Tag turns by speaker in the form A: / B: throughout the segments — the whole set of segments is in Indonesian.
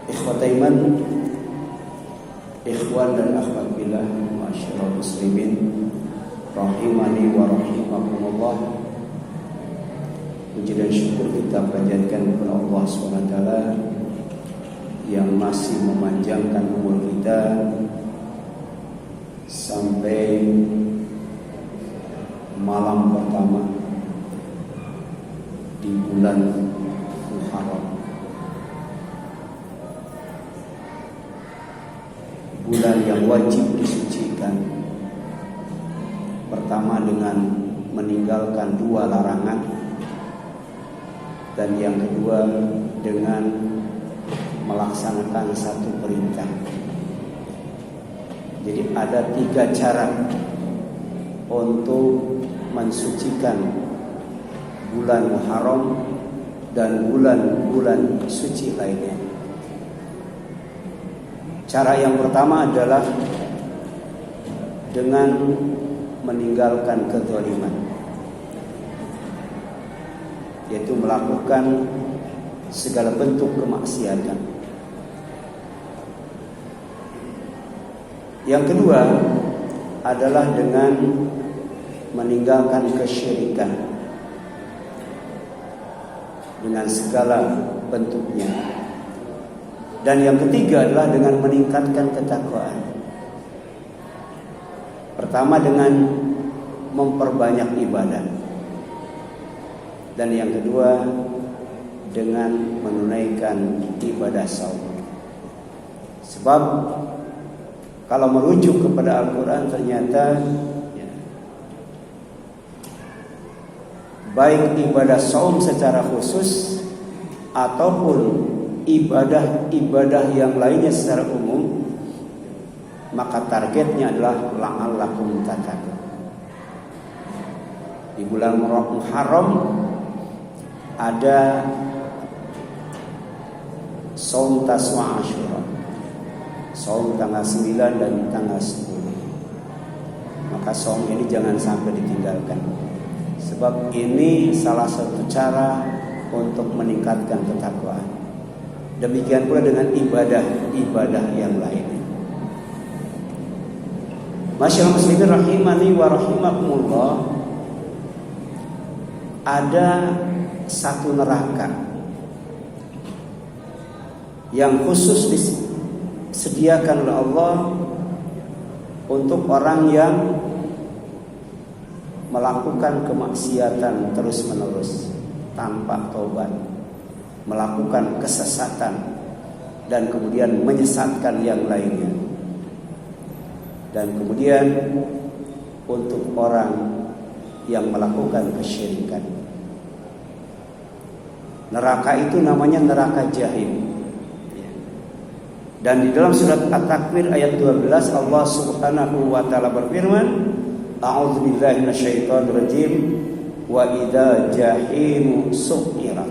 A: Ikhwataiman, ikhwan dan akhwat billah, masyaallah muslimin, rahimani wa rahimakumullah. Puji dan syukur kita panjatkan kepada Allah SWT yang masih memanjangkan umur kita sampai malam pertama di bulan Muharram, bulan yang wajib disucikan. Pertama dengan meninggalkan 2 larangan, dan yang kedua dengan melaksanakan 1 perintah. Jadi ada 3 cara untuk mensucikan bulan Muharram dan bulan-bulan suci lainnya. Cara yang pertama adalah dengan meninggalkan kezaliman, yaitu melakukan segala bentuk kemaksiatan. Yang kedua adalah dengan meninggalkan kesyirikan dengan segala bentuknya. Dan yang ketiga adalah dengan meningkatkan ketakwaan. Pertama dengan memperbanyak ibadah, dan yang kedua dengan menunaikan ibadah saum. Sebab kalau merujuk kepada Al-Quran ternyata baik ibadah saum secara khusus ataupun ibadah-ibadah yang lainnya secara umum, maka targetnya adalah la'allakum tattaqun. Di bulan Muharram ada saum Taswa Asyura, saum tanggal 9 dan tanggal 10. Maka saum ini jangan sampai ditinggalkan, sebab ini salah satu cara untuk meningkatkan ketakwaan. Demikian pula dengan ibadah-ibadah yang lainnya. Masyaallah muslimin rahimani wa rahimakumullah. Ada 1 neraka yang khusus disediakan oleh Allah untuk orang yang melakukan kemaksiatan terus-menerus tanpa taubat, melakukan kesesatan dan kemudian menyesatkan yang lainnya. Dan kemudian untuk orang yang melakukan kesyirikan, neraka itu namanya neraka jahim. Dan di dalam surat At-Takwir ayat 12 Allah Subhanahu wa taala berfirman, a'udzubillahi minasyaitonirrajim, wa idza jahim su'irat.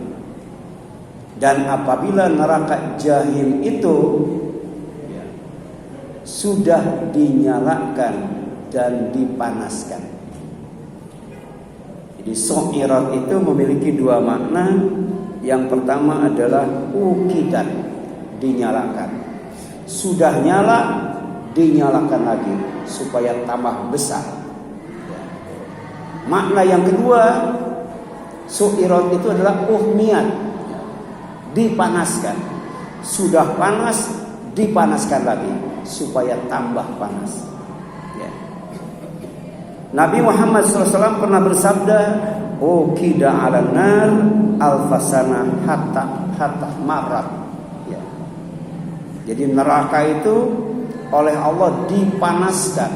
A: Dan apabila neraka jahim itu sudah dinyalakan dan dipanaskan. Jadi su'irat itu memiliki 2 makna. Yang pertama adalah ukidat, dinyalakan. Sudah nyala, dinyalakan lagi supaya tambah besar. Makna yang kedua, su'irat itu adalah uhmiyat, dipanaskan. Sudah panas, dipanaskan lagi supaya tambah panas. Nabi Muhammad SAW pernah bersabda, "Ukida 'alan nar alfasana hatta marat." Jadi neraka itu oleh Allah dipanaskan,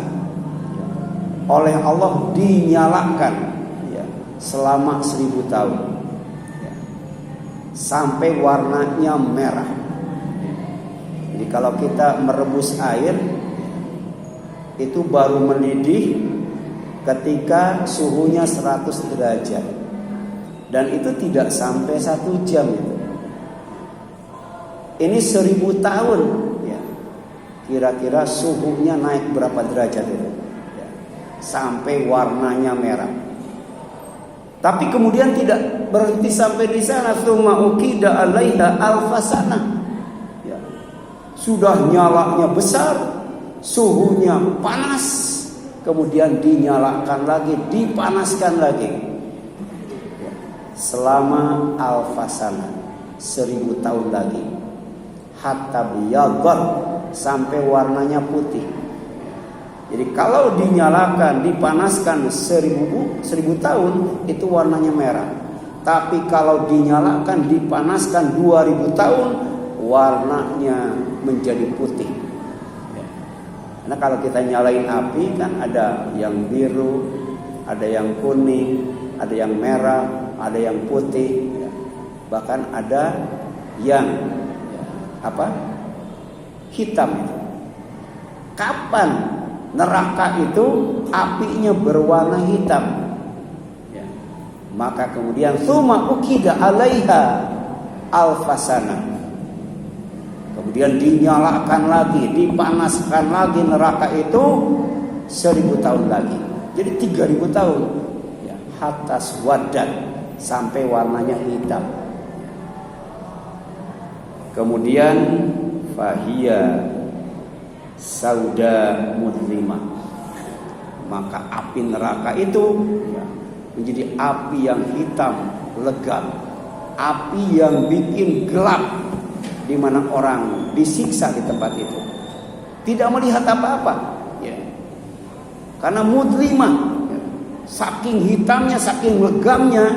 A: oleh Allah dinyalakan selama 1000 tahun sampai warnanya merah. Jadi kalau kita merebus air itu baru mendidih ketika suhunya 100 derajat, dan itu tidak sampai 1 jam itu. Ini 1000 tahun ya. Kira-kira suhunya naik berapa derajat itu ya, sampai warnanya merah. Tapi kemudian tidak berhenti sampai di sana. Tsumma uqida 'alaiha alfasana ya. sudah nyalanya besar, suhunya panas, kemudian dinyalakan lagi, dipanaskan lagi selama alfasana, 1000 tahun lagi, hatta biyadhat, sampai warnanya putih. Jadi kalau dinyalakan, dipanaskan 1000 tahun, itu warnanya merah. Tapi kalau dinyalakan, dipanaskan 2000 tahun, warnanya menjadi putih. Karena kalau kita nyalain api kan ada yang biru, ada yang kuning, ada yang merah, ada yang putih, bahkan ada yang hitam. Kapan neraka itu apinya berwarna hitam? Maka kemudian summa ukida alaiha alfasana, kemudian dinyalakan lagi, dipanaskan lagi neraka itu 1000 tahun lagi. Jadi 3000 tahun. Hatta swadat, sampai warnanya hitam. Kemudian fahiya sauda mudlimah, maka api neraka itu menjadi api yang hitam legam, api yang bikin gelap, di mana orang disiksa di tempat itu tidak melihat apa-apa, karena mudlimah, saking hitamnya, saking legamnya.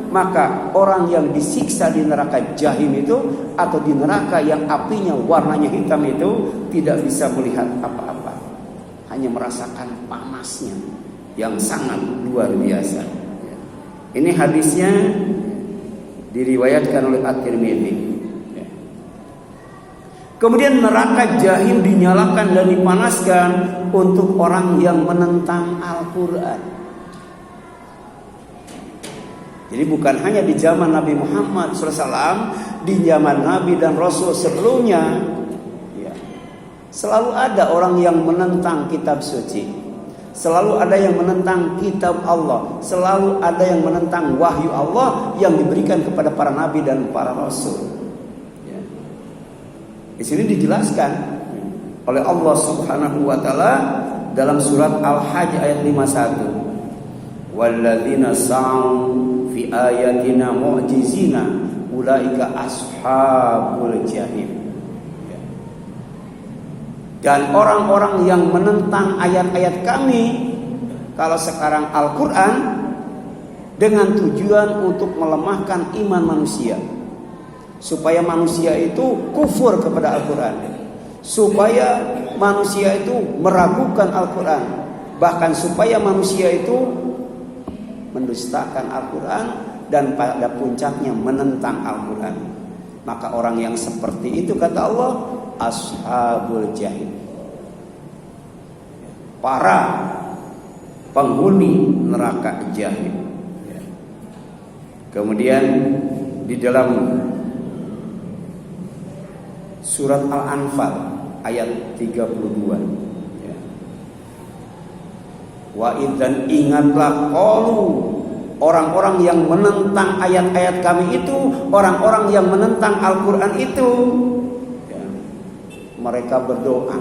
A: Maka orang yang disiksa di neraka jahim itu, atau di neraka yang apinya warnanya hitam itu, tidak bisa melihat apa-apa, hanya merasakan panasnya yang sangat luar biasa. Ini hadisnya diriwayatkan oleh At-Tirmidzi. Kemudian neraka jahim dinyalakan dan dipanaskan untuk orang yang menentang Al-Quran. Jadi bukan hanya di zaman Nabi Muhammad SAW, di zaman Nabi dan Rasul sebelumnya, selalu ada orang yang menentang kitab suci, selalu ada yang menentang kitab Allah, selalu ada yang menentang wahyu Allah yang diberikan kepada para nabi dan para rasul. Di sini dijelaskan oleh Allah Subhanahu wa taala dalam surat Al-Hajj ayat 51. Walladzina sa'u fi ayatina mu'jizina ulaika ashabul jahim. Dan orang-orang yang menentang ayat-ayat kami, kalau sekarang Al-Quran, dengan tujuan untuk melemahkan iman manusia, supaya manusia itu kufur kepada Al-Quran, supaya manusia itu meragukan Al-Quran, bahkan supaya manusia itu mendustakan Al-Quran dan pada puncaknya menentang Al-Quran. Maka orang yang seperti itu, kata Allah, ashabul jahim, para penghuni neraka jahim. Kemudian di dalam surat Al-Anfal ayat 32, wa idzan, ingatlah, qalu, orang-orang yang menentang ayat-ayat kami itu, orang-orang yang menentang Al-Quran itu, mereka berdoa.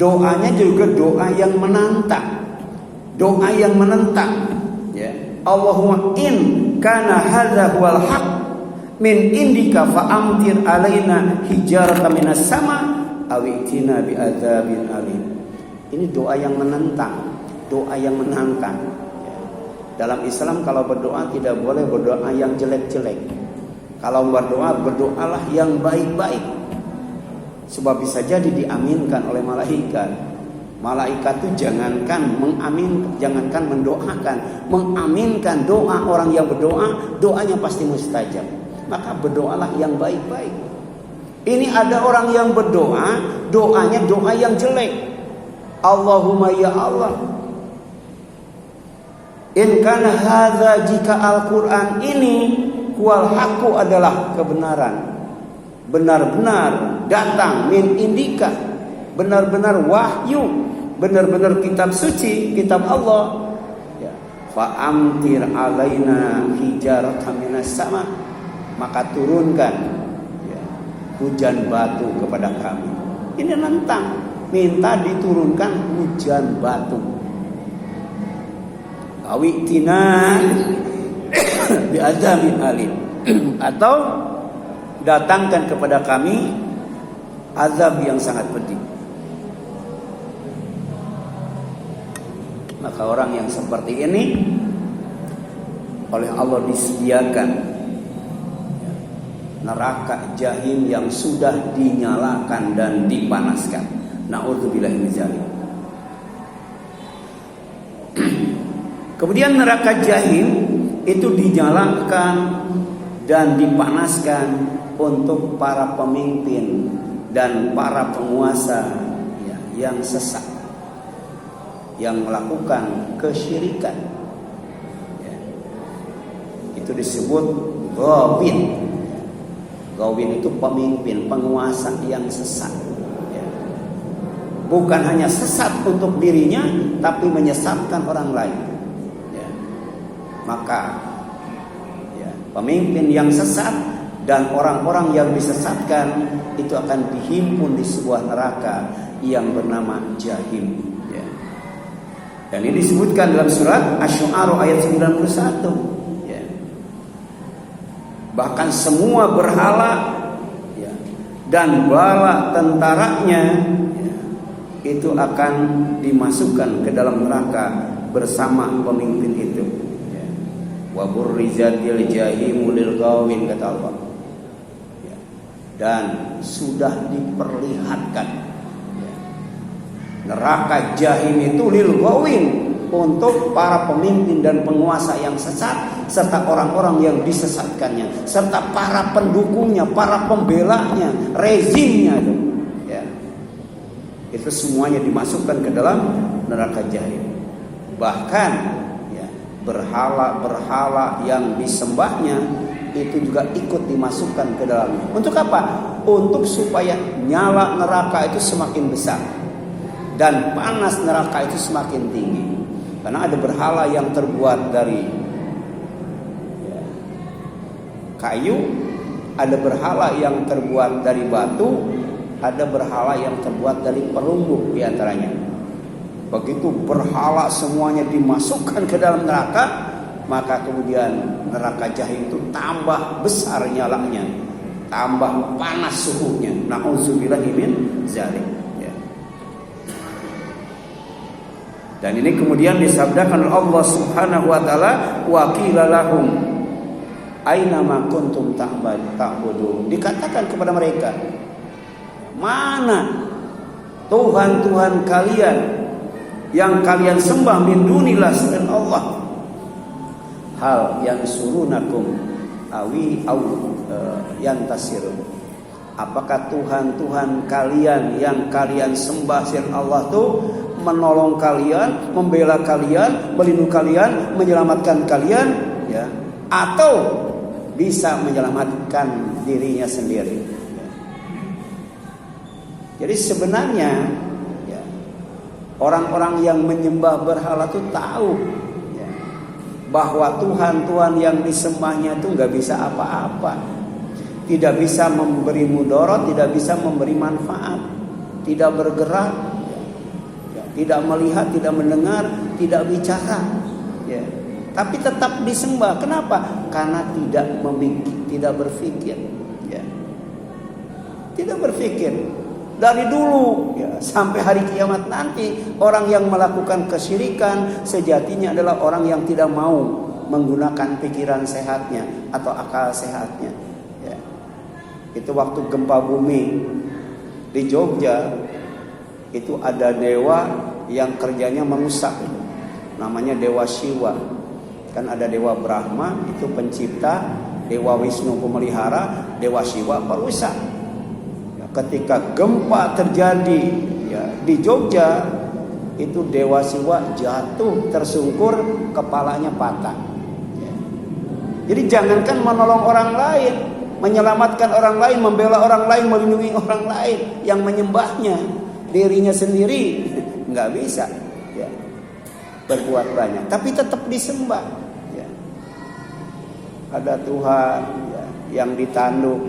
A: Doanya juga doa yang menantang, doa yang menentang. Allahumma in kana hadza huwal haq min indika fa amtir alaina hijaratan minas sama aw itina bi adzabin alim. Ini doa yang menentang, doa yang menantang. Dalam Islam kalau berdoa tidak boleh berdoa yang jelek-jelek. Kalau berdoa, berdoalah yang baik-baik. Sebab bisa jadi diaminkan oleh malaikat. Malaikat itu jangankan mendoakan, mengaminkan doa orang yang berdoa, doanya pasti mustajab. Maka berdoalah yang baik-baik. Ini ada orang yang berdoa, doanya doa yang jelek. Allahumma ya Allah, in kana hadza, jika Al-Quran ini wal haqqu adalah kebenaran, benar-benar datang min indika, benar-benar wahyu, benar-benar kitab suci, kitab Allah, fa amtir alaina hijaratan minas sama, maka turunkan hujan batu kepada kami. Ini nentang, minta diturunkan hujan batu. Awitina bi'adzabin alim, atau datangkan kepada kami azab yang sangat pedih. Maka orang yang seperti ini oleh Allah disediakan neraka jahim yang sudah dinyalakan dan dipanaskan. Na'udzubillahi min dzalik. Kemudian neraka jahim itu dinyalakan dan dipanaskan untuk para pemimpin dan para penguasa yang sesat, yang melakukan kesyirikan. Itu disebut ghawin. Ghawin itu pemimpin, penguasa yang sesat. Bukan hanya sesat untuk dirinya, tapi menyesatkan orang lain. Maka pemimpin yang sesat dan orang-orang yang disesatkan itu akan dihimpun di sebuah neraka yang bernama jahim. Dan ini disebutkan dalam surat Asy-Syu'ara ayat 91. Bahkan semua berhala dan bala tentaranya itu akan dimasukkan ke dalam neraka bersama pemimpin itu. Wa burrizatil jahimu lil ghawin, kata Allah. Dan sudah diperlihatkan neraka jahim itu lil ghawin, untuk para pemimpin dan penguasa yang sesat, serta orang-orang yang disesatkannya, serta para pendukungnya, para pembelanya, rezimnya itu. Itu semuanya dimasukkan ke dalam neraka jahim. Bahkan berhala-berhala yang disembahnya itu juga ikut dimasukkan ke dalamnya. Untuk apa? Untuk supaya nyala neraka itu semakin besar dan panas neraka itu semakin tinggi. Karena ada berhala yang terbuat dari kayu, ada berhala yang terbuat dari batu, ada berhala yang terbuat dari perunggu diantaranya. Begitu berhala semuanya dimasukkan ke dalam neraka, maka kemudian neraka jahim itu tambah besar nyalanya, tambah panas suhunya. Na'udzubillahi min dzalik. Dan ini kemudian disabdakan oleh Allah Subhanahu wa taala, wa qila lahum aina ma kuntum ta'budun. Dikatakan kepada mereka, mana Tuhan-Tuhan kalian yang kalian sembah min dunillah selain Allah? Hal yang surunakum awi yantasirun. Apakah Tuhan-Tuhan kalian yang kalian sembah selain Allah itu menolong kalian, membela kalian, melindungi kalian, menyelamatkan kalian, atau bisa menyelamatkan dirinya sendiri? Jadi sebenarnya orang-orang yang menyembah berhala itu tahu bahwa Tuhan-Tuhan yang disembahnya itu nggak bisa apa-apa, tidak bisa memberi mudarat, tidak bisa memberi manfaat, tidak bergerak, tidak melihat, tidak mendengar, tidak bicara, tapi tetap disembah. Kenapa? Karena tidak memikir, tidak berpikir, tidak berpikir. Dari dulu sampai hari kiamat nanti, orang yang melakukan kesyirikan sejatinya adalah orang yang tidak mau menggunakan pikiran sehatnya atau akal sehatnya. Itu waktu gempa bumi di Jogja, itu ada dewa yang kerjanya merusak, namanya Dewa Siwa. Kan ada Dewa Brahma, itu pencipta, Dewa Wisnu pemelihara, Dewa Siwa perusak. Ketika gempa terjadi di Jogja, itu Dewa Siwa jatuh tersungkur, kepalanya patah. Jadi jangankan menolong orang lain, menyelamatkan orang lain, membela orang lain, melindungi orang lain yang menyembahnya, dirinya sendiri nggak bisa berbuat banyak, tapi tetap disembah. Ada Tuhan yang ditanduk,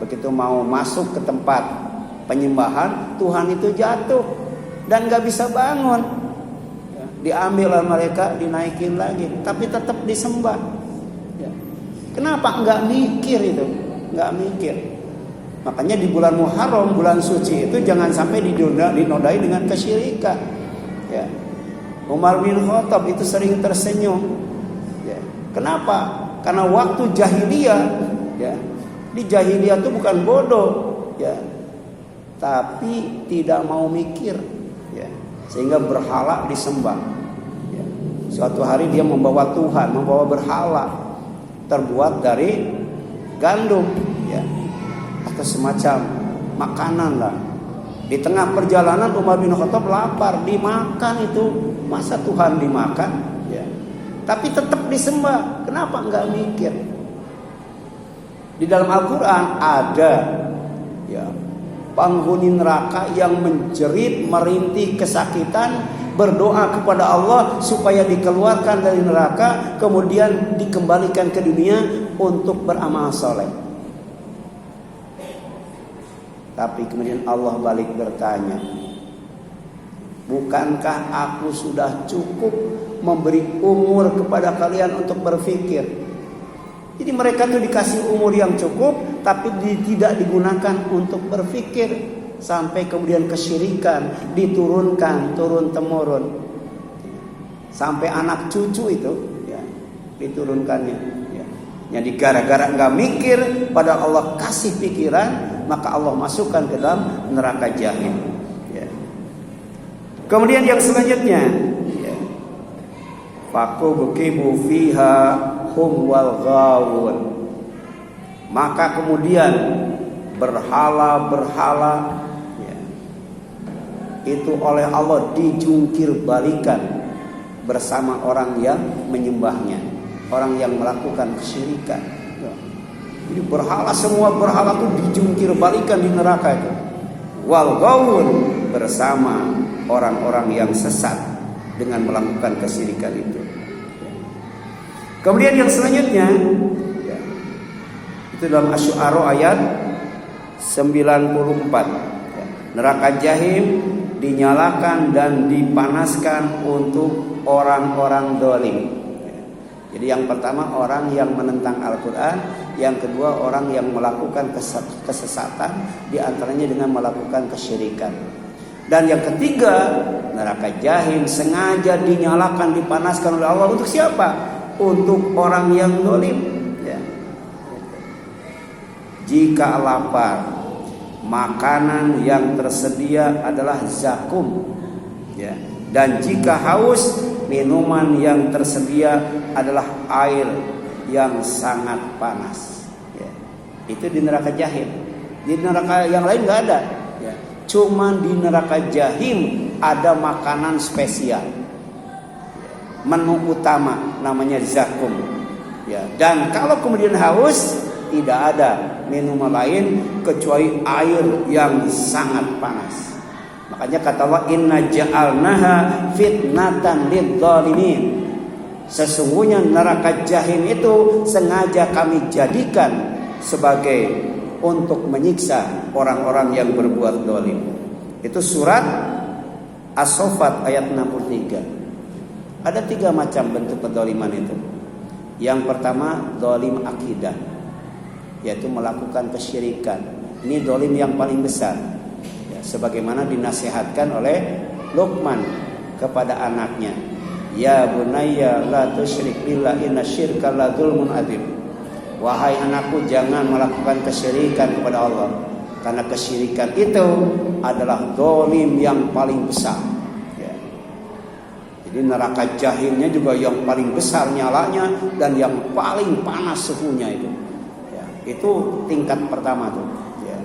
A: Begitu mau masuk ke tempat penyembahan, Tuhan itu jatuh dan gak bisa bangun. Diambil oleh mereka, dinaikin lagi, tapi tetap disembah. Kenapa? Nggak mikir itu, nggak mikir. Makanya di bulan Muharram, bulan suci itu jangan sampai dinodai dengan kesyirikan. Ya. Umar bin Khattab itu sering tersenyum. Ya. Kenapa? Karena waktu jahiliyah, ya, di jahiliyah itu bukan bodoh, ya, tapi tidak mau mikir, ya, sehingga berhala disembah. Ya. Suatu hari dia membawa Tuhan, membawa berhala terbuat dari gandum, ya, atau semacam makanan lah. Di tengah perjalanan Umar bin Khattab lapar, dimakan itu. Masa Tuhan dimakan, ya. Tapi tetap disembah. Kenapa? Enggak mikir. Di dalam Al-Quran ada, ya, penghuni neraka yang menjerit, merintih kesakitan, berdoa kepada Allah supaya dikeluarkan dari neraka, kemudian dikembalikan ke dunia untuk beramal soleh. Tapi kemudian Allah balik bertanya, bukankah aku sudah cukup memberi umur kepada kalian untuk berpikir? Jadi mereka tuh dikasih umur yang cukup, tapi tidak digunakan untuk berpikir. Sampai kemudian kesyirikan diturunkan turun temurun, sampai anak cucu itu, ya, diturunkannya, ya. Jadi gara-gara nggak mikir, pada Allah kasih pikiran, maka Allah masukkan ke dalam neraka jahim, ya. Kemudian yang selanjutnya, ya, fakubukibu fiha hum wal ghawun. Maka kemudian berhala-berhala, ya, itu oleh Allah dijungkir balikan bersama orang yang menyembahnya, orang yang melakukan kesyirikan, ya. Jadi berhala, semua berhala itu dijungkir balikan di neraka itu. Wal ghawun, bersama orang-orang yang sesat dengan melakukan kesyirikan itu. Kemudian yang selanjutnya, ya, itu dalam Asy-Syu'ara ayat 94. Ya, neraka jahim dinyalakan dan dipanaskan untuk orang-orang zalim. Ya, jadi yang pertama orang yang menentang Al-Quran, yang kedua orang yang melakukan kesesatan, diantaranya dengan melakukan kesyirikan. Dan yang ketiga, neraka jahim sengaja dinyalakan, dipanaskan oleh Allah untuk siapa? Untuk orang yang zalim, ya. Jika lapar, makanan yang tersedia adalah zakum, ya. Dan jika haus, minuman yang tersedia adalah air yang sangat panas, ya. Itu di neraka jahim. Di neraka yang lain nggak ada, ya. Cuman di neraka jahim ada makanan spesial, menu utama namanya zakum, ya. Dan kalau kemudian haus, tidak ada minuman lain kecuali air yang sangat panas. Makanya kata Allah, inna ja'alnaha fitnatan lidh-dhalimin. Sesungguhnya neraka jahim itu sengaja kami jadikan sebagai untuk menyiksa orang-orang yang berbuat zalim. Itu surat As-Saffat ayat 63. Ada 3 macam bentuk kedzaliman itu. Yang pertama, zalim akidah, yaitu melakukan kesyirikan. Ini zalim yang paling besar, ya, sebagaimana dinasihatkan oleh Luqman kepada anaknya, ya bunayya la tusyrik billah inna syirka la dzulmun adzim. Wahai anakku, jangan melakukan kesyirikan kepada Allah, karena kesyirikan itu adalah zalim yang paling besar. Jadi neraka jahimnya juga yang paling besar nyalanya dan yang paling panas suhunya itu. Ya, itu tingkat pertama tuh. Ya.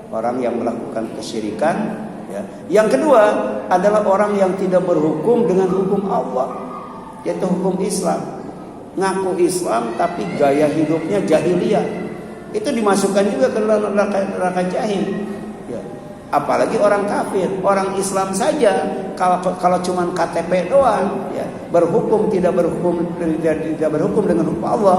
A: Orang yang melakukan kesyirikan. Ya. Yang kedua adalah orang yang tidak berhukum dengan hukum Allah, yaitu hukum Islam. Ngaku Islam tapi gaya hidupnya jahiliyah. Itu dimasukkan juga ke dalam neraka jahim. Ya. Apalagi orang kafir, orang Islam saja kalau cuma KTP doang, ya, tidak berhukum dengan hukum Allah,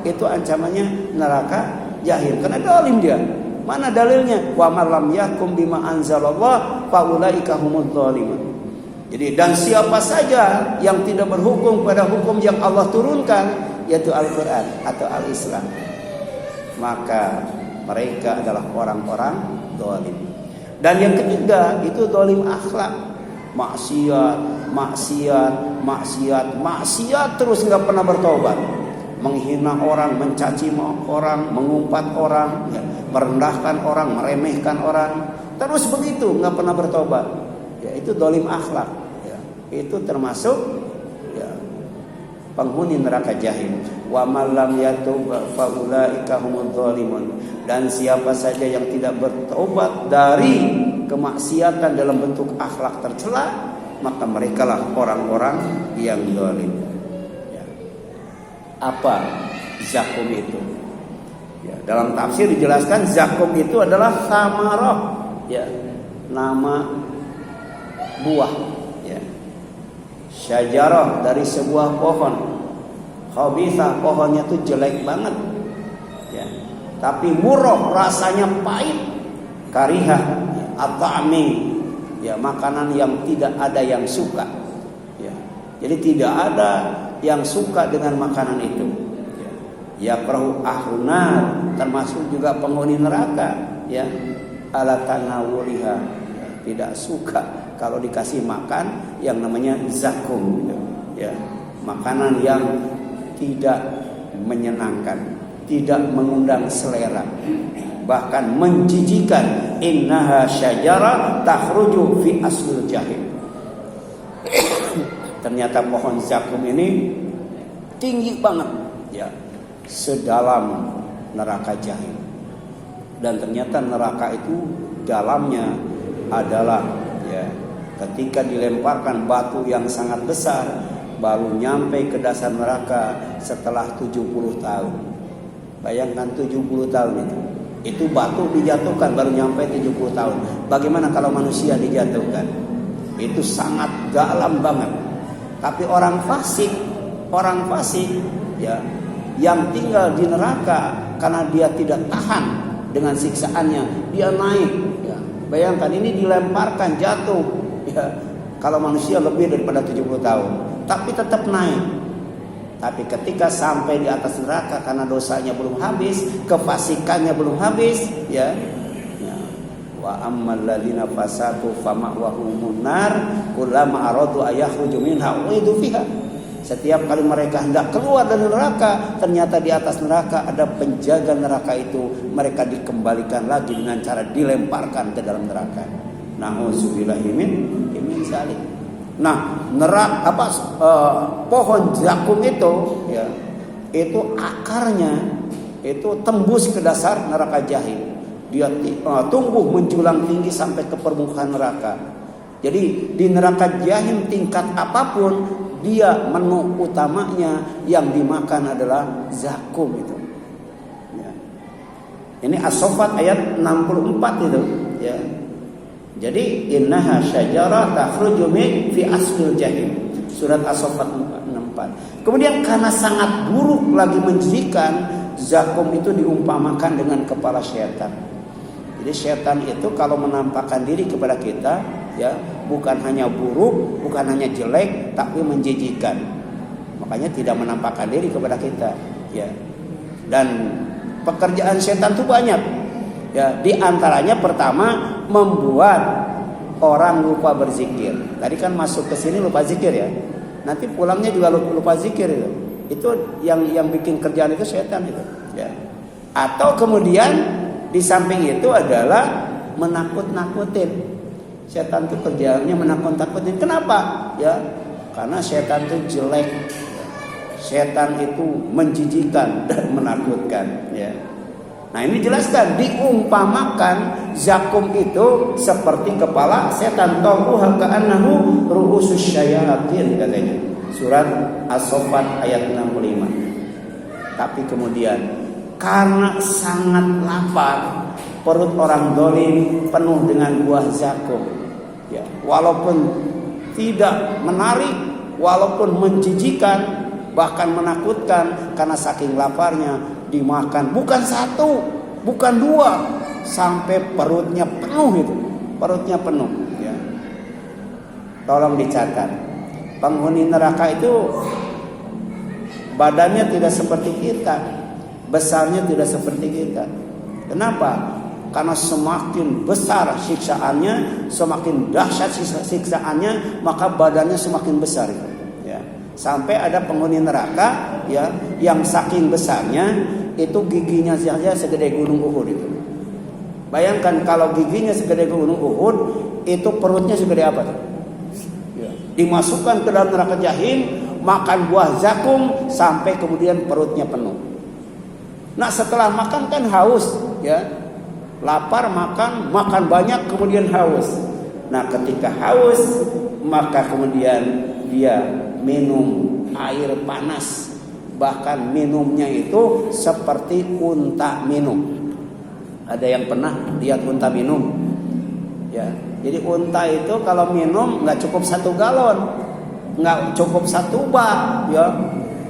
A: itu ancamannya neraka jahil karena zalim dia. Mana dalilnya? Wa man lam yahkum bima anzalallah faulaika humudz zalimun. Jadi dan siapa saja yang tidak berhukum pada hukum yang Allah turunkan, yaitu Al-Qur'an atau Al-Islam, maka mereka adalah orang-orang zalim. Dan yang ketiga itu zalim akhlak, maksiat terus nggak pernah bertobat, menghina orang, mencaci orang, mengumpat orang, ya, merendahkan orang, meremehkan orang, terus begitu nggak pernah bertobat. Ya, itu zalim akhlak. Ya, itu termasuk ya, penghuni neraka jahim. Wa man lam yatub fa ulaika humudz zalimun. Dan siapa saja yang tidak bertobat dari kemaksiatan dalam bentuk akhlak tercela, maka merekalah orang-orang yang zalim. Ya. Apa zakum itu? Ya, dalam tafsir dijelaskan zakum itu adalah samarah, ya, nama buah, ya. Syajarah dari sebuah pohon. Khabithah, pohonnya itu jelek banget, ya. Tapi murah, rasanya pahit. Karihah, at-ta'mi, ya, makanan yang tidak ada yang suka, ya. Jadi tidak ada yang suka dengan makanan itu. Ya perahu ahlunar, termasuk juga penghuni neraka, ya, ala tanawuliha, ya, tidak suka kalau dikasih makan yang namanya zakum, gitu, ya, makanan yang tidak menyenangkan, tidak mengundang selera, bahkan menjijikan. Innaha syajara takhruju fi aslil jahim. Ternyata pohon zakum ini tinggi banget, ya, sedalam neraka jahim. Dan ternyata neraka itu dalamnya adalah, ya, ketika dilemparkan batu yang sangat besar, baru nyampe ke dasar neraka setelah 70 tahun. Bayangkan 70 tahun itu. Itu batu dijatuhkan baru nyampe 70 tahun. Bagaimana kalau manusia dijatuhkan? Itu sangat dalam banget. Tapi orang fasik, ya, yang tinggal di neraka karena dia tidak tahan dengan siksaannya, dia naik, ya. Bayangkan ini dilemparkan jatuh, ya. Kalau manusia lebih daripada 70 tahun, tapi tetap naik. Tapi ketika sampai di atas neraka karena dosanya belum habis, kefasikannya belum habis, ya. Wa ammal ladzina fasaqu fama'wahumun nar kullama aradu ayakhruju minha uidu fiha. Setiap kali mereka hendak keluar dari neraka, ternyata di atas neraka ada penjaga neraka itu, mereka dikembalikan lagi dengan cara dilemparkan ke dalam neraka. Nauzubillahi min zalik. Nah, pohon zakum itu, ya, itu akarnya itu tembus ke dasar neraka jahim. Dia tumbuh menjulang tinggi sampai ke permukaan neraka. Jadi di neraka jahim tingkat apapun, dia menu utamanya yang dimakan adalah zakum itu. Ya. Ini As-Saffat ayat 64 itu, ya. Jadi innaha syajarah takhruju min fi aslil jahim. Surat As-Saffat 64. Kemudian karena sangat buruk lagi menjadikan, zakum itu diumpamakan dengan kepala syaitan. Jadi syaitan itu kalau menampakkan diri kepada kita, ya, bukan hanya buruk, bukan hanya jelek, tapi menjijikan. Makanya tidak menampakkan diri kepada kita, ya. Dan pekerjaan syaitan itu banyak, ya. Di antaranya pertama, membuat orang lupa berzikir. Tadi kan masuk ke sini lupa zikir, ya. Nanti pulangnya juga lupa zikir itu. Itu yang bikin kerjaan itu syaitan itu, ya. Atau kemudian di samping itu adalah menakut-nakutin. Setan itu kerjaannya menakut-nakutin. Kenapa? Ya, karena setan itu jelek. Setan itu menjijikan dan menakutkan, ya. Nah, ini dijelaskan, diumpamakan zakum itu seperti kepala setan. Taquha ka'annahu ru'usus syayatin, katanya. Surat As-Saffat ayat 65. Tapi kemudian karena sangat lapar, perut orang zalim penuh dengan buah zakum, ya. Walaupun tidak menarik, walaupun menjijikan, bahkan menakutkan, karena saking laparnya dimakan bukan satu, bukan 2, sampai perutnya penuh itu. Perutnya penuh, ya. Tolong dicatat. Penghuni neraka itu badannya tidak seperti kita, besarnya tidak seperti kita. Kenapa? Karena semakin besar siksaannya, semakin dahsyat siksaannya, maka badannya semakin besar, ya. Sampai ada penghuni neraka, ya, yang saking besarnya itu giginya saja segede gunung Uhud itu. Bayangkan kalau giginya segede gunung Uhud, itu perutnya segede apa tuh? Ya. Dimasukkan ke dalam neraka jahim, makan buah zakum sampai kemudian perutnya penuh. Nah, setelah makan kan haus, ya. Lapar, makan banyak, kemudian haus. Nah, ketika haus, maka kemudian dia minum air panas. Bahkan minumnya itu seperti unta minum. Ada yang pernah lihat unta minum? Ya, jadi unta itu kalau minum nggak cukup 1 galon, nggak cukup 1 bak, ya,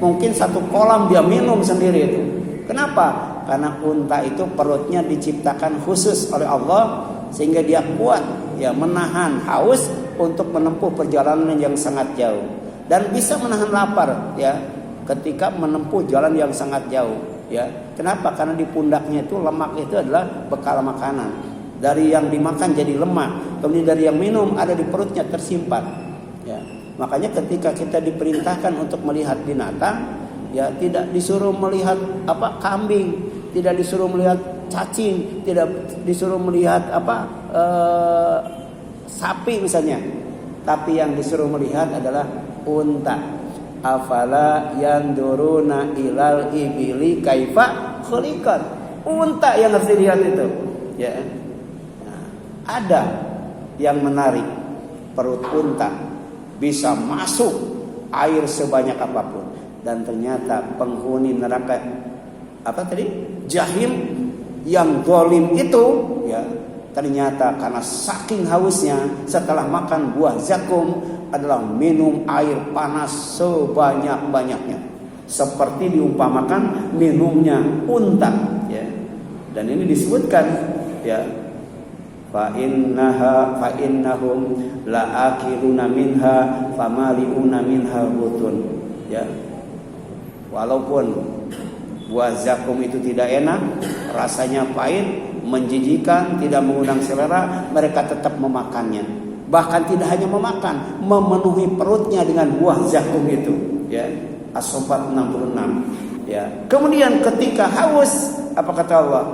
A: mungkin 1 kolam dia minum sendiri itu. Kenapa? Karena unta itu perutnya diciptakan khusus oleh Allah sehingga dia kuat, ya, menahan haus untuk menempuh perjalanan yang sangat jauh dan bisa menahan lapar, ya, ketika menempuh jalan yang sangat jauh, ya. Kenapa? Karena di pundaknya itu lemak itu adalah bekal makanan. Dari yang dimakan jadi lemak, kemudian dari yang minum ada di perutnya tersimpan, ya. Makanya ketika kita diperintahkan untuk melihat binatang, ya, tidak disuruh melihat kambing, tidak disuruh melihat cacing, tidak disuruh melihat sapi misalnya, tapi yang disuruh melihat adalah unta. Afala yanduruna ilal ibili kaifa khuliqat. Unta yang harus dilihat itu, ya. Nah, ada yang menarik, perut unta bisa masuk air sebanyak apapun. Dan ternyata penghuni neraka jahim yang zalim itu, ya, ternyata karena saking hausnya setelah makan buah zakum adalah minum air panas sebanyak-banyaknya, seperti diumpamakan minumnya unta, ya. Dan ini disebutkan, ya, fa innahum la'akiluna minha famali'una minha butun, ya. Walaupun buah zakum itu tidak enak, rasanya pahit, menjijikan, tidak mengundang selera, mereka tetap memakannya. Bahkan tidak hanya memakan, memenuhi perutnya dengan buah zakum itu, ya. As-Saffat 66, ya. Kemudian ketika haus, apa kata Allah?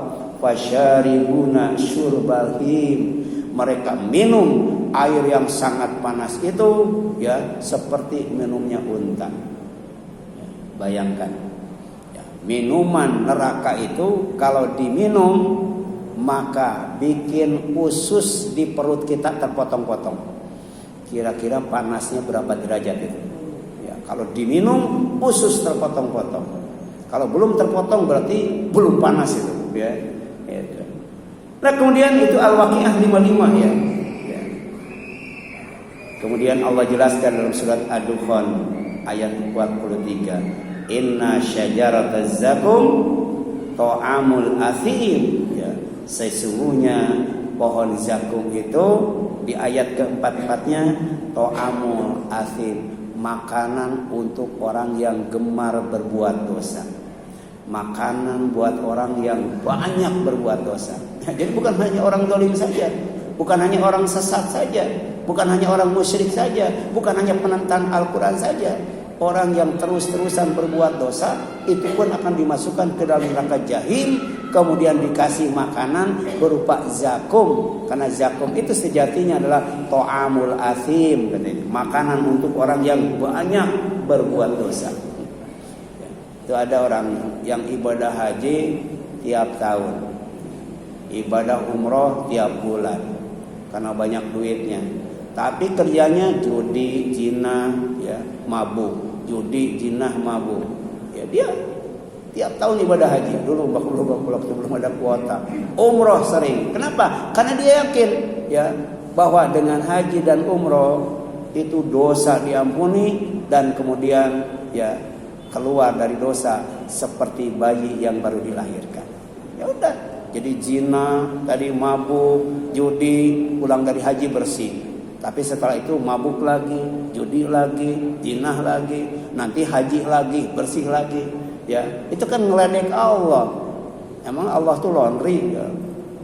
A: Fasyaribuna syurbal him. Mereka minum air yang sangat panas itu, ya, seperti minumnya unta. Bayangkan, ya, minuman neraka itu kalau diminum maka bikin usus di perut kita terpotong-potong. Kira-kira panasnya berapa derajat itu? Ya, kalau diminum usus terpotong-potong. Kalau belum terpotong berarti belum panas itu, ya. Itu. Nah, kemudian itu Al-Waqiah 55, ya. Ya. Kemudian Allah jelaskan dalam surat Ad-Dukhan ayat 43. Inna syajarataz zakum ta'amul athim, ya. Sesungguhnya pohon zakum itu di ayat keempat-empatnya ta'amul athim, makanan untuk orang yang gemar berbuat dosa, makanan buat orang yang banyak berbuat dosa. Jadi bukan hanya orang zalim saja, bukan hanya orang sesat saja, bukan hanya orang musyrik saja, bukan hanya penentang Al-Quran saja. Orang yang terus-terusan berbuat dosa itu pun akan dimasukkan ke dalam neraka jahim, kemudian dikasih makanan berupa zakum, karena zakum itu sejatinya adalah ta'amul athim, makanan untuk orang yang banyak berbuat dosa. Itu ada orang yang ibadah haji tiap tahun, ibadah umroh tiap bulan karena banyak duitnya, tapi kerjanya judi, zina, ya, mabuk. Judi, jinah, mabuk. Ya, dia tiap tahun ibadah haji. Dulu waktu belum ada kuota. Umroh sering. Kenapa? Karena dia yakin, ya, bahwa dengan haji dan umroh itu dosa diampuni dan kemudian, ya, keluar dari dosa seperti bayi yang baru dilahirkan. Ya udah, Jadi zina, tadi mabuk, judi, pulang dari haji bersih. Tapi setelah itu mabuk lagi, judi lagi, zina lagi, nanti haji lagi, bersih lagi. Ya, itu kan ngeledek Allah. Emang Allah tuh laundry, ya.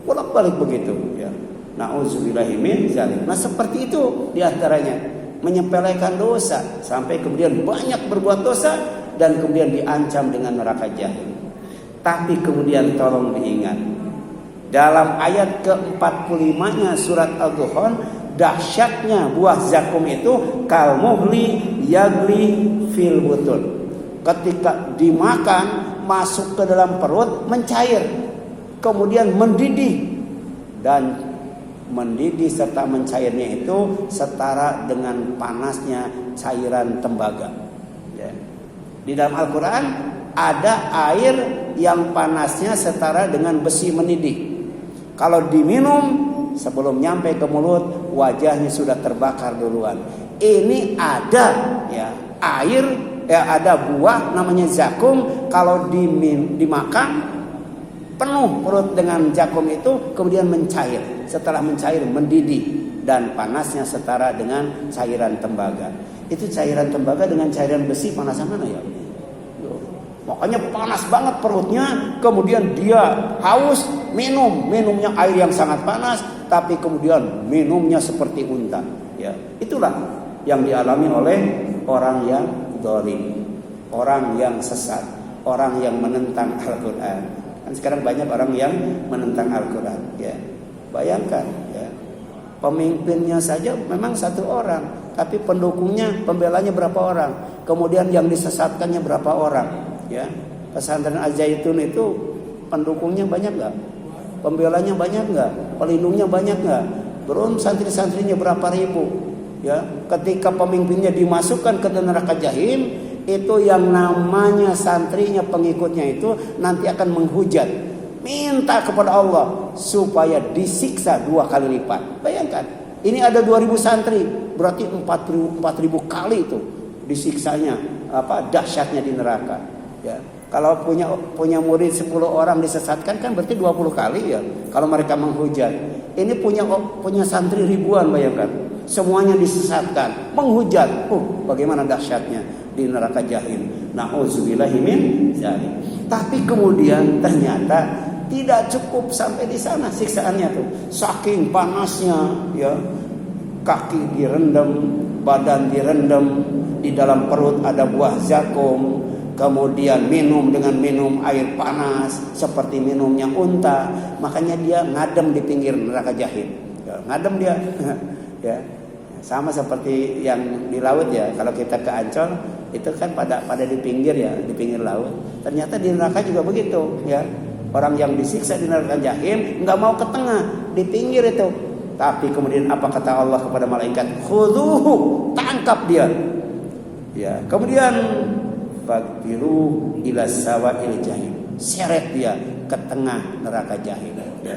A: Bolak-balik begitu, ya. Nauzubillahi min dzalik. Nah, seperti itu diantaranya, menyepelekan dosa sampai kemudian banyak berbuat dosa dan kemudian diancam dengan neraka jahim. Tapi kemudian tolong diingat, dalam ayat ke-45-nya surat Al-Dukhan, dahsyatnya buah zakum itu kalmuhli yagli fil butun. Ketika dimakan, masuk ke dalam perut, mencair, kemudian mendidih, dan mendidih serta mencairnya itu setara dengan panasnya cairan tembaga. Ya. Di dalam Al-Quran ada air yang panasnya setara dengan besi mendidih. Kalau diminum sebelum nyampe ke mulut, wajahnya sudah terbakar duluan. Ini ada ya air, ya ada buah namanya zakum. Kalau dimakan, penuh perut dengan zakum itu, kemudian mencair. Setelah mencair mendidih dan panasnya setara dengan cairan tembaga. Itu cairan tembaga dengan cairan besi panasan mana ya? Makanya panas banget perutnya, kemudian dia haus, minumnya air yang sangat panas, tapi kemudian minumnya seperti unta. Ya, itulah yang dialami oleh orang yang zalim, orang yang sesat, orang yang menentang Al-Quran. Kan sekarang banyak orang yang menentang Al-Quran. Ya, bayangkan, ya, pemimpinnya saja memang satu orang, tapi pendukungnya, pembelanya berapa orang? Kemudian yang disesatkannya berapa orang? Ya, pesantren Al-Zaitun itu pendukungnya banyak nggak? Pembelanya banyak nggak? Pelindungnya banyak nggak? Belum santri-santrinya berapa ribu? Ya, ketika pemimpinnya dimasukkan ke neraka jahim, itu yang namanya santrinya, pengikutnya itu nanti akan menghujat, minta kepada Allah supaya disiksa 2 kali lipat. Bayangkan, ini ada 2000 santri, berarti 4000 kali itu disiksanya, dahsyatnya di neraka. Ya, kalau punya murid 10 orang disesatkan kan berarti 20 kali ya. Kalau mereka menghujat, ini punya santri ribuan, bayangkan, semuanya disesatkan, menghujat. Bagaimana dahsyatnya di neraka jahim. Nauzubillahi min dzalik. Tapi kemudian ternyata tidak cukup sampai di sana siksaannya tuh. Saking panasnya, ya, kaki direndam, badan direndam, di dalam perut ada buah zakum. Kemudian minum air panas seperti minumnya unta. Makanya dia ngadem di pinggir neraka jahim. Ya, ngadem dia. Ya, sama seperti yang di laut ya. Kalau kita ke Ancol itu kan pada di pinggir ya, di pinggir laut. Ternyata di neraka juga begitu. Ya, orang yang disiksa di neraka jahim nggak mau ke tengah, di pinggir itu. Tapi kemudian apa kata Allah kepada malaikat? Khudhuhu, tangkap dia. Ya, kemudian Faktiru ila sawa'il jahim, seret dia ke tengah neraka jahim. Ya.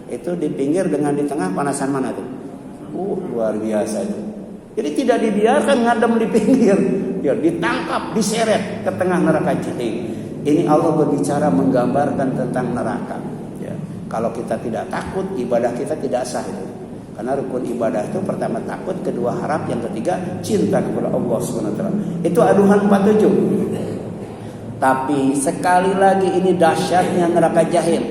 A: Itu di pinggir dengan di tengah panasan mana tuh? Luar biasa itu. Jadi tidak dibiarkan ngadem di pinggir, ya, ditangkap, diseret ke tengah neraka jahim. Ini Allah berbicara menggambarkan tentang neraka. Ya. Kalau kita tidak takut, ibadah kita tidak sah itu. Karena rukun ibadah itu pertama takut, kedua harap, yang ketiga cinta kepada Allah Subhanahu wa taala. Itu aduhan 47. Tapi sekali lagi ini dahsyatnya neraka jahim.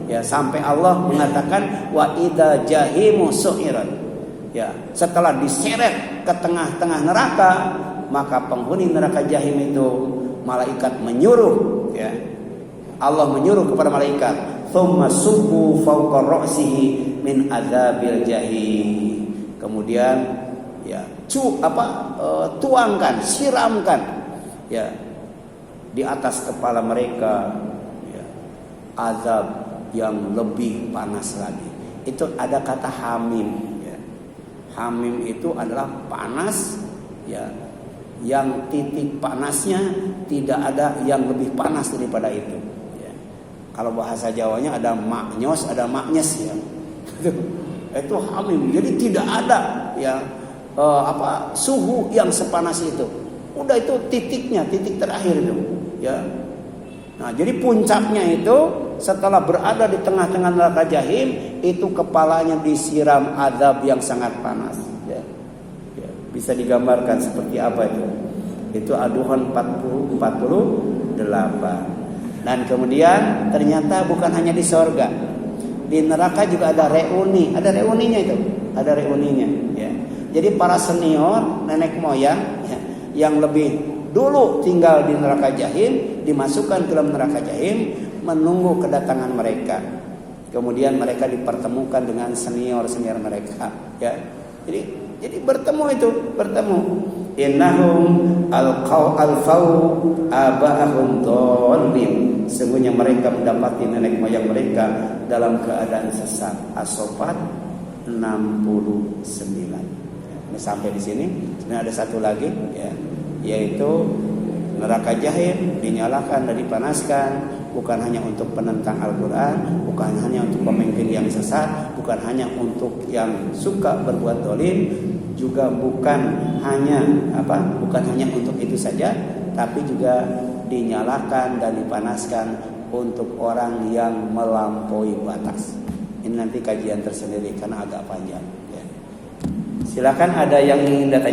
A: Ya, sampai Allah mengatakan wa idza jahimu su'irat. Ya, setelah diseret ke tengah-tengah neraka, maka penghuni neraka jahim itu malaikat menyuruh, ya. Allah menyuruh kepada malaikat, "Tsumma subbu fawqa ra'sihi min adzabil jahim." Kemudian ya, tuangkan, siramkan, ya, di atas kepala mereka, ya, azab yang lebih panas lagi. Itu ada kata hamim, ya. Hamim itu adalah panas, ya, yang titik panasnya tidak ada yang lebih panas daripada itu. Kalau bahasa Jawanya ada maknyos, ada maknyes, ya. Itu hamim. Jadi tidak ada ya suhu yang sepanas itu. Udah itu titiknya, titik terakhir itu, ya. Nah, jadi puncaknya itu setelah berada di tengah-tengah neraka jahim, itu kepalanya disiram azab yang sangat panas. Ya. Bisa digambarkan seperti apa itu? Itu Ad-Dukhan 48. Dan kemudian ternyata bukan hanya di sorga, di neraka juga ada reuninya itu, ada reuninya. Ya. Jadi para senior nenek moyang ya, yang lebih dulu tinggal di neraka jahim dimasukkan ke dalam neraka jahim menunggu kedatangan mereka. Kemudian mereka dipertemukan dengan senior mereka. Ya. Jadi bertemu. Innahum alqaw aba'ahum dhalin. Sesungguhnya mereka mendapati nenek moyang mereka dalam keadaan sesat. As-Saffat 69. Ini sampai di sini. Sebenarnya ada satu lagi ya, yaitu neraka jahim dinyalakan dan dipanaskan bukan hanya untuk penentang Al-Quran, bukan hanya untuk pemimpin yang sesat, bukan hanya untuk yang suka berbuat dolim, juga bukan hanya untuk itu saja, tapi juga dinyalakan dan dipanaskan untuk orang yang melampaui batas. Ini nanti kajian tersendiri karena agak panjang. Ya. Silakan ada yang ingin datanya.